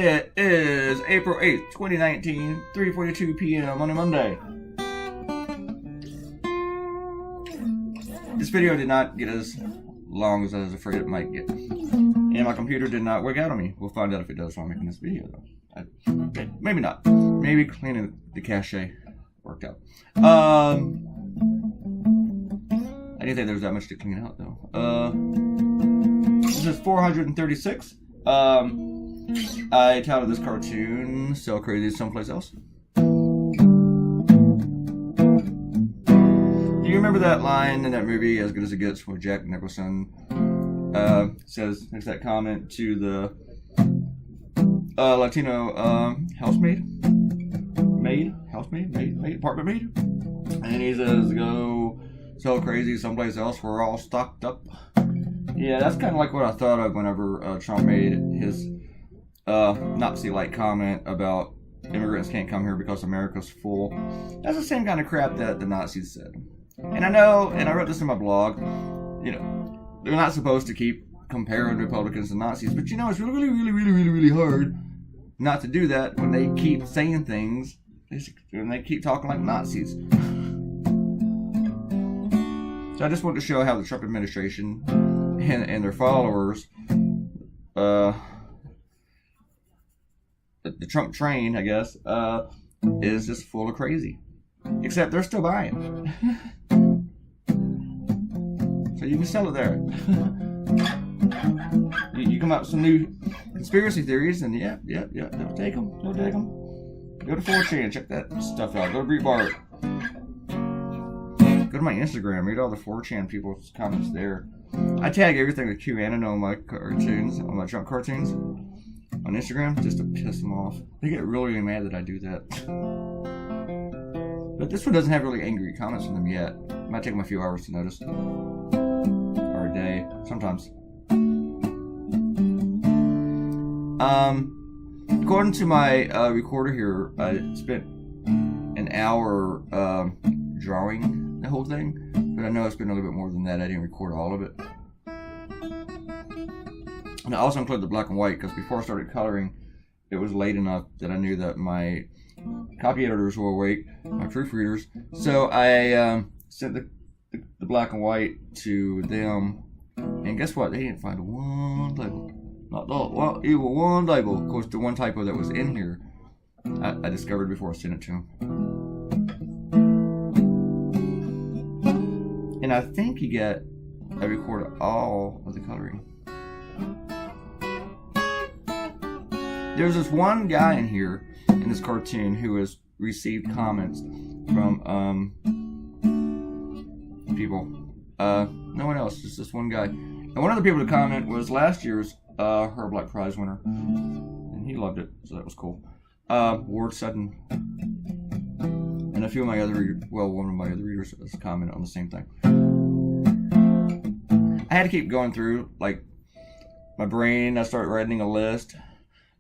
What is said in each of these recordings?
It is April 8th, 2019, 3:42 p.m. on a Monday. This video did not get as long as I was afraid it might get. And my computer did not work out on me. We'll find out if it does while I'm making this video, though. Okay, maybe not. Maybe cleaning the cache worked out. I didn't think there was that much to clean out, though. This is 436. I titled this cartoon "Sell Crazies Someplace Else." Do you remember that line in that movie, As Good as It Gets, where Jack Nicholson makes that comment to the Latino apartment maid, and he says, "Go sell crazy someplace else. We're all stocked up." Yeah, that's kind of like what I thought of whenever Trump made his Nazi-like comment about immigrants can't come here because America's full. That's the same kind of crap that the Nazis said. And I know, and I wrote this in my blog, you know, they're not supposed to keep comparing Republicans to Nazis, but you know, it's really hard not to do that when they keep saying things, when they keep talking like Nazis. So I just want to show how the Trump administration and their followers, the Trump train, I guess, is just full of crazy. Except they're still buying. So you can sell it there. You come up with some new conspiracy theories, and yeah, they'll take them. Go to 4chan, check that stuff out. Go to Breitbart. Go to my Instagram, read all the 4chan people's comments there. I tag everything with QAnon on my cartoons, on my Trump cartoons, on Instagram, just to piss them off. They get really mad that I do that. But this one doesn't have really angry comments from them yet. It might take them a few hours to notice. Or a day, sometimes. According to my recorder here, I spent an hour drawing the whole thing. But I know it's been a little bit more than that. I didn't record all of it. And I also included the black and white because before I started coloring, it was late enough that I knew that my copy editors were awake, my proofreaders. So I sent the black and white to them. And guess what? They didn't find one typo. Not the even one typo. Of course, the one typo that was in here, I discovered before I sent it to them. And I think I recorded all of the coloring. There's this one guy in here, in this cartoon, who has received comments from people. No one else, just this one guy. And one of the people to comment was last year's Her Black Prize winner. And he loved it, so that was cool. Ward Sutton. And a few of my other, one of my other readers has commented on the same thing. I had to keep going through, like, my brain. I started writing a list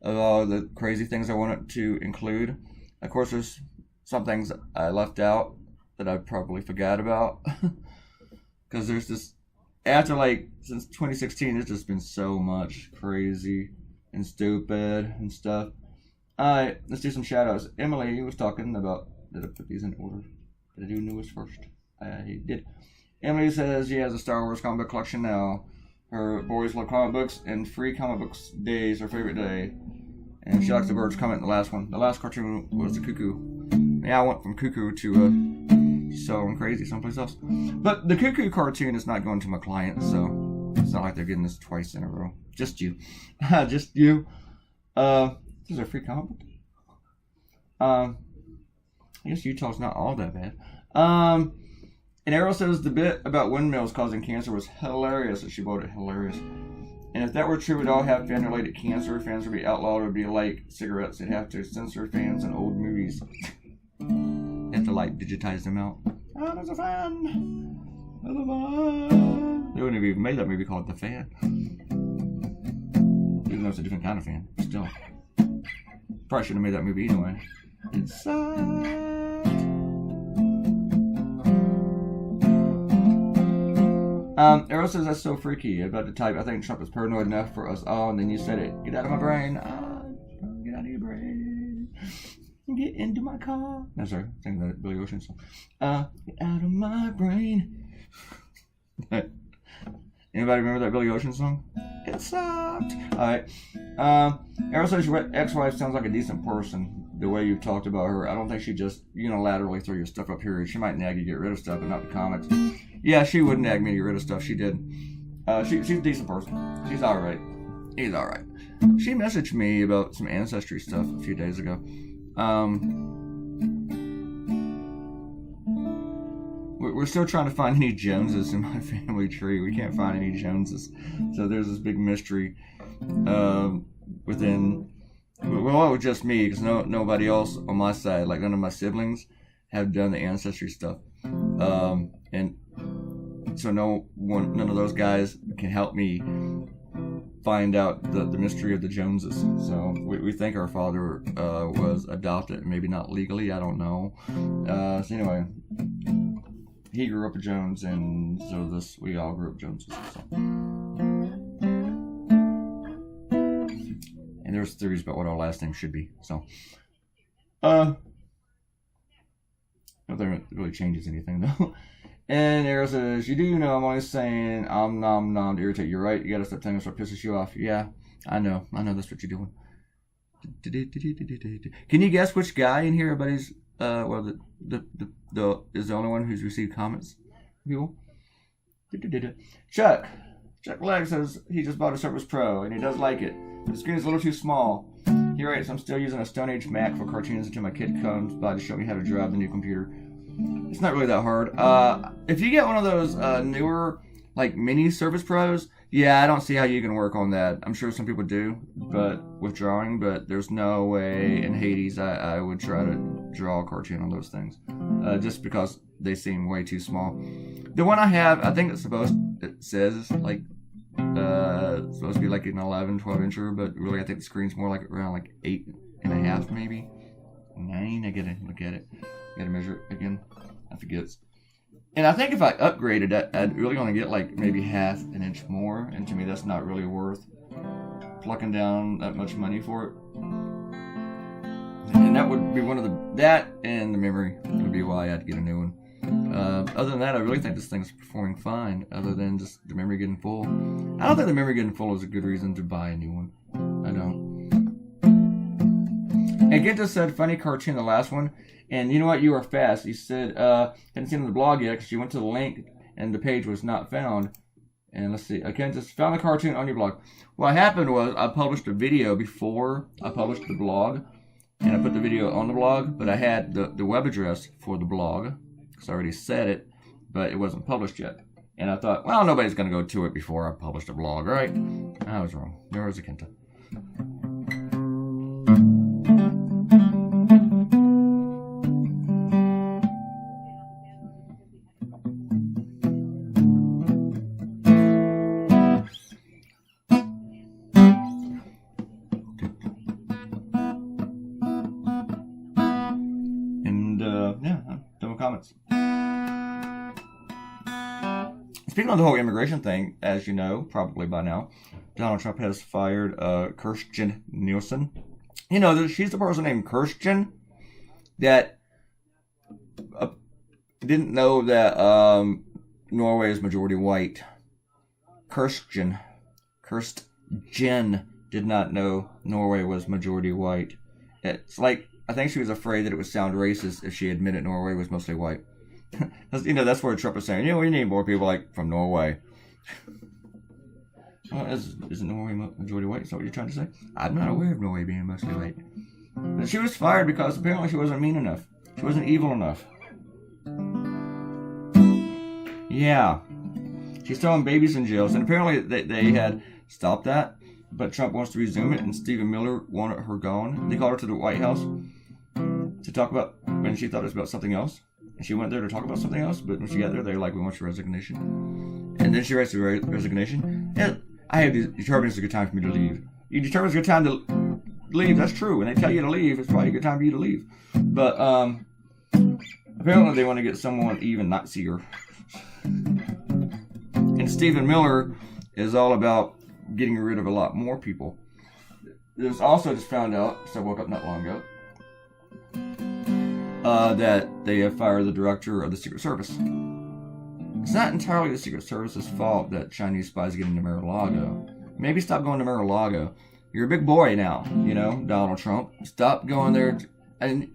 of all the crazy things I wanted to include. Of course, there's some things I left out that I probably forgot about. Because there's this, since 2016, there's just been so much crazy and stupid and stuff. Alright, let's do some shout outs. Emily was talking about, did I put these in order? Did I do newest first? I did. Emily says she has a Star Wars comic book collection now. Her boys love comic books, and Free Comic Books Day is her favorite day. And she likes the birds comment in the last one. The last cartoon was the cuckoo. Yeah, I went from cuckoo to selling crazy someplace else. But the cuckoo cartoon is not going to my client, so it's not like they're getting this twice in a row. Just you. Just you. This is a free comic book. I guess Utah's not all that bad. And Errol says the bit about windmills causing cancer was hilarious, and she bought it hilarious. And if that were true, we'd all have fan-related cancer. Fans would be outlawed. It would be like cigarettes. They'd have to censor fans in old movies. You have to, like, digitize them out. Oh, there's a fan. There's a fan. They wouldn't have even made that movie called The Fan. Even though it's a different kind of fan. Still. Probably shouldn't have made that movie anyway. It sucked. Errol says that's so freaky. About to type, I think Trump is paranoid enough for us all, and then you said it. Get out of my brain. get into my car. No, sorry, sing that Billy Ocean song. Get out of my brain. Anybody remember that Billy Ocean song? It sucked. Alright. Errol says your ex-wife sounds like a decent person. The way you've talked about her, I don't think she just unilaterally throw your stuff up here. She might nag you to get rid of stuff, but not the comments. Yeah, she would nag me to get rid of stuff. She did. She's a decent person. She's alright. He's alright. She messaged me about some ancestry stuff a few days ago. We're still trying to find any Joneses in my family tree. We can't find any Joneses. So there's this big mystery within... Well, it was just me, because nobody else on my side, like none of my siblings, have done the ancestry stuff. And so none of those guys can help me find out the mystery of the Joneses. So we think our father was adopted, maybe not legally, I don't know. So anyway, he grew up a Jones, and so we all grew up Joneses. So. And there's theories about what our last name should be. So, nothing really changes anything though. And Arrow says, you know I'm always saying I'm nom to irritate. You're right. You gotta stop telling us what pisses you off. Yeah, I know that's what you're doing. Can you guess which guy in here everybody's is the only one who's received comments? People? Chuck Legg says he just bought a Surface Pro and he does like it. The screen is a little too small. He writes, I'm still using a Stone Age Mac for cartoons until my kid comes by to show me how to drive the new computer. It's not really that hard. If you get one of those newer, like mini Surface Pros, yeah, I don't see how you can work on that. I'm sure some people do, but with drawing, but there's no way in Hades I would try to draw a cartoon on those things. Just because they seem way too small. The one I have, I think it says like it's supposed to be like an 11, 12 incher, but really I think the screen's more like around like 8.5 maybe. 9, I gotta look at it. Gotta measure it again. I forget. And I think if I upgraded it, I'd really only get like maybe half an inch more, and to me that's not really worth plucking down that much money for it. And that would be that and the memory would be why I'd get a new one. Other than that, I really think this thing's performing fine, other than just the memory getting full. I don't think the memory getting full is a good reason to buy a new one. I don't. And Get just said, funny cartoon, the last one. And you know what? You are fast. He said, hadn't seen it on the blog yet because you went to the link and the page was not found. And let's see. I can't just found the cartoon on your blog. What happened was I published a video before I published the blog. And I put the video on the blog, but I had the web address for the blog. Because I already said it, but it wasn't published yet. And I thought, well, nobody's going to go to it before I published a blog, right? I was wrong. There was a Kenta. Comments. Speaking of the whole immigration thing, as you know, probably by now, Donald Trump has fired Kirstjen Nielsen. You know, she's the person named Kirstjen that didn't know that Norway is majority white. Kirstjen did not know Norway was majority white. It's like, I think she was afraid that it would sound racist if she admitted Norway was mostly white. You know, that's where Trump is saying, you know, we need more people like from Norway. Isn't Norway majority white? Is that what you're trying to say? I'm not aware of Norway being mostly white. But she was fired because apparently she wasn't mean enough. She wasn't evil enough. Yeah. She's throwing babies in jails, and apparently they had stopped that, but Trump wants to resume it, and Stephen Miller wanted her gone. They called her to the White House to talk about, when she thought it was about something else. And she went there to talk about something else, but when she got there, they were like, we want your resignation. And then she writes the resignation. Yeah, I have determined it's a good time for me to leave. You determine it's a good time to leave, that's true. When they tell you to leave, it's probably a good time for you to leave. But apparently they want to get someone even Nazier. And Stephen Miller is all about getting rid of a lot more people. There's also just found out, so I woke up not long ago, that they have fired the director of the Secret Service. It's not entirely the Secret Service's fault that Chinese spies get into Mar-a-Lago. Maybe stop going to Mar-a-Lago. You're a big boy now, you know, Donald Trump. Stop going there and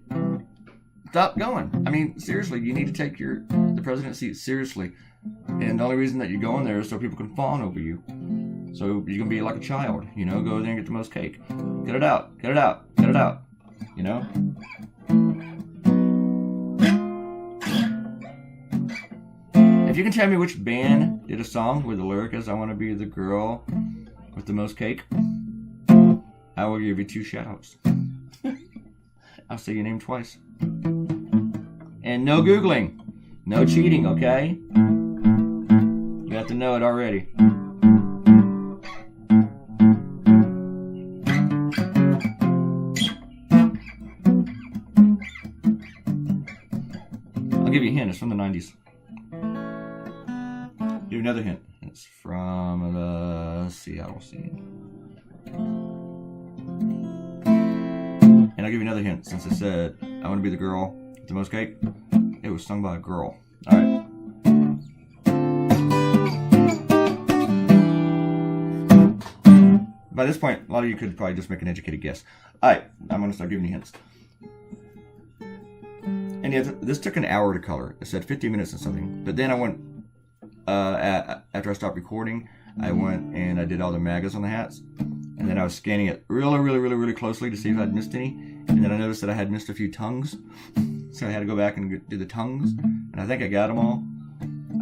stop going. I mean, seriously, you need to take the president's seat seriously. And the only reason that you're going there is so people can fawn over you. So you can be like a child, you know, go there and get the most cake. Get it out, get it out, get it out, you know? If you can tell me which band did a song where the lyric is, I want to be the girl with the most cake, I will give you 2 shout-outs. I'll say your name twice. And no Googling. No cheating, okay? You have to know it already. I'll give you a hint. It's from the 90s. Give you another hint. It's from the Seattle scene. And I'll give you another hint. Since I said, I want to be the girl with the most cake, it was sung by a girl. Alright. By this point, a lot of you could probably just make an educated guess. Alright, I'm going to start giving you hints. And yeah, this took an hour to color. It said 50 minutes and something. But then I went, after I stopped recording, I went and I did all the magas on the hats. And then I was scanning it really closely to see if I'd missed any. And then I noticed that I had missed a few tongues. So I had to go back and do the tongues. And I think I got them all.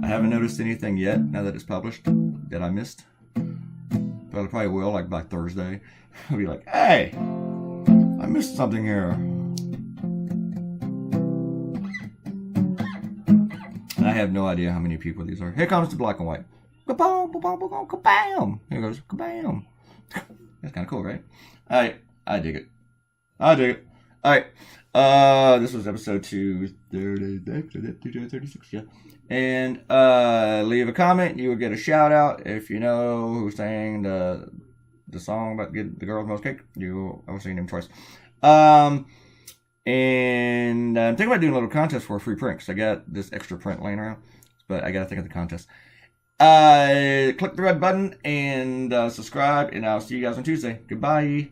I haven't noticed anything yet, now that it's published, that I missed. But I probably will, like by Thursday. I'll be like, hey, I missed something here. And I have no idea how many people these are. Here comes the black and white. Kabam, kabam, kabam. Here goes, kabam. That's kind of cool, right? I dig it. I dig it. Alright. This was episode 236, yeah. And leave a comment. You will get a shout out. If you know who sang the song about get the girl with the most cake, I will say your name twice. And I'm thinking about doing a little contest for a free print, because I got this extra print laying around. But I got to think of the contest. Click the red button and subscribe, and I'll see you guys on Tuesday. Goodbye.